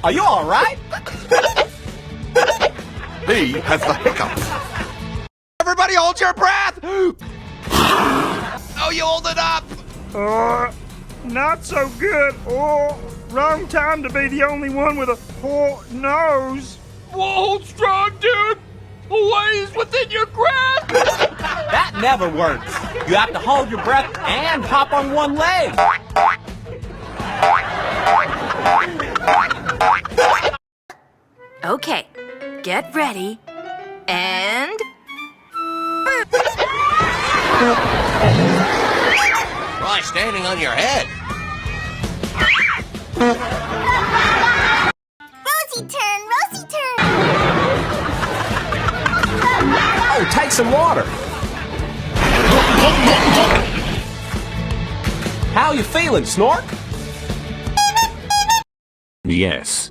Are you all right? He has the hiccups. Everybody hold your breath! Oh, you hold it up! Not so good. Oh, wrong time to be the only one with a poor nose. Whoa, strong dude! Always within your grasp! That never works. You have to hold your breath and hop on one leg. Okay, get ready, and... Try standing on your head. Rosie turn, Rosie turn. Oh, take some water. How you feeling, Snork? Yes.